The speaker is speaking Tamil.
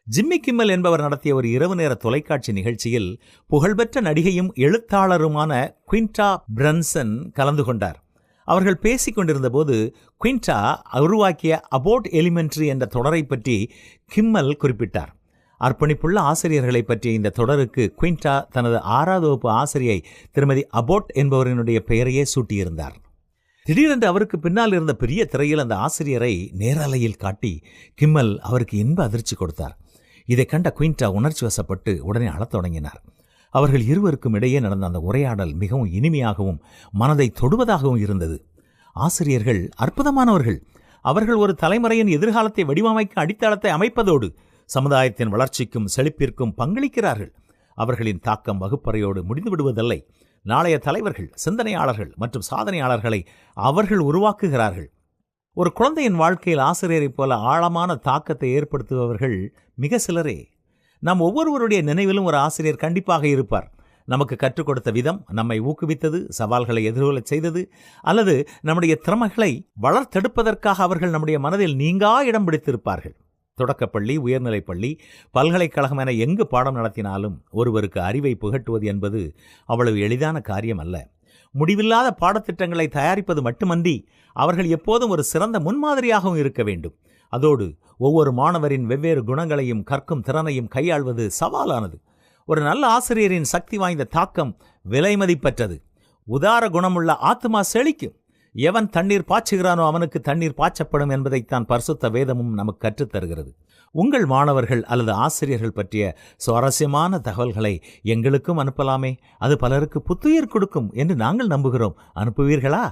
ஜிம்மி கிம்மல் என்பவர் நடத்திய ஒரு இரவு நேர தொலைக்காட்சி நிகழ்ச்சியில் புகழ்பெற்ற நடிகையும் எழுத்தாளருமான குவிண்டா பிரன்சன் கலந்து கொண்டார். அவர்கள் பேசிக் கொண்டிருந்த போது குவிண்டா உருவாக்கிய அபோட் எலிமெண்ட்ரி என்ற தொடரை பற்றி கிம்மல் குறிப்பிட்டார். அர்ப்பணிப்புள்ள ஆசிரியர்களை பற்றிய இந்த தொடருக்கு குவிண்டா தனது 6வது வகுப்பு ஆசிரியை திருமதி அபோட் என்பவரினுடைய பெயரையே சூட்டியிருந்தார். திடீரென்று அவருக்கு பின்னால் இருந்த பெரிய திரையில் அந்த ஆசிரியரை நேரலையில் காட்டி கிம்மல் அவருக்கு இன்ப அதிர்ச்சி கொடுத்தார். இதை கண்ட குவிண்டா உணர்ச்சி வசப்பட்டு உடனே அழத் தொடங்கினார். அவர்கள் இருவருக்கும் இடையே நடந்த அந்த உரையாடல் மிகவும் இனிமையாகவும் மனதை தொடுவதாகவும் இருந்தது. ஆசிரியர்கள் அற்புதமானவர்கள். அவர்கள் ஒரு தலைமுறையின் எதிர்காலத்தை வடிவமைக்க அடித்தளத்தை அமைப்பதோடு சமுதாயத்தின் வளர்ச்சிக்கும் செழிப்பிற்கும் பங்களிக்கிறார்கள். அவர்களின் தாக்கம் வகுப்பறையோடு முடிந்து விடுவதில்லை. நாளைய தலைவர்கள், சிந்தனையாளர்கள் மற்றும் சாதனையாளர்களை அவர்கள் உருவாக்குகிறார்கள். ஒரு குழந்தையின் வாழ்க்கையில் ஆசிரியரைப் போல ஆழமான தாக்கத்தை ஏற்படுத்துபவர்கள் மிக சிலரே. நாம் ஒவ்வொருவருடைய நினைவிலும் ஒரு ஆசிரியர் கண்டிப்பாக இருப்பார். நமக்கு கற்றுக் கொடுத்த விதம், நம்மை ஊக்குவித்தது, சவால்களை எதிர்கொள்ளச் செய்தது, அல்லது நம்முடைய திறமைகளை வளர்த்தெடுப்பதற்காக அவர்கள் நம்முடைய மனதில் நீங்கா இடம் பிடித்திருப்பார்கள். தொடக்கப்பள்ளி, உயர்நிலைப்பள்ளி, பல்கலைக்கழகம் என எங்கு பாடம் நடத்தினாலும் ஒருவருக்கு அறிவை புகட்டுவது என்பது அவ்வளவு எளிதான காரியம் அல்ல. முடிவில்லாத பாடத்திட்டங்களை தயாரிப்பது மட்டுமன்றி அவர்கள் எப்போதும் ஒரு சிறந்த முன்மாதிரியாகவும் இருக்க வேண்டும். அதோடு ஒவ்வொரு மாணவரின் வெவ்வேறு குணங்களையும் கற்கும் திறனையும் கையாள்வது சவாலானது. ஒரு நல்ல ஆசிரியரின் சக்தி வாய்ந்த தாக்கம் விலை மதிப்பற்றது. உதார குணமுள்ள ஆத்மா செழிக்கும். எவன் தண்ணீர் பாய்ச்சுகிறானோ அவனுக்கு தண்ணீர் பாய்ச்சப்படும் என்பதைத்தான் பரிசுத்த வேதமும் நமக்கு கற்றுத்தருகிறது. உங்கள் மாணவர்கள் அல்லது ஆசிரியர்கள் பற்றிய சுவாரஸ்யமான தகவல்களை எங்களுக்கும் அனுப்பலாமே. அது பலருக்கு புத்துயிர் கொடுக்கும் என்று நாங்கள் நம்புகிறோம். அனுப்புவீர்களா?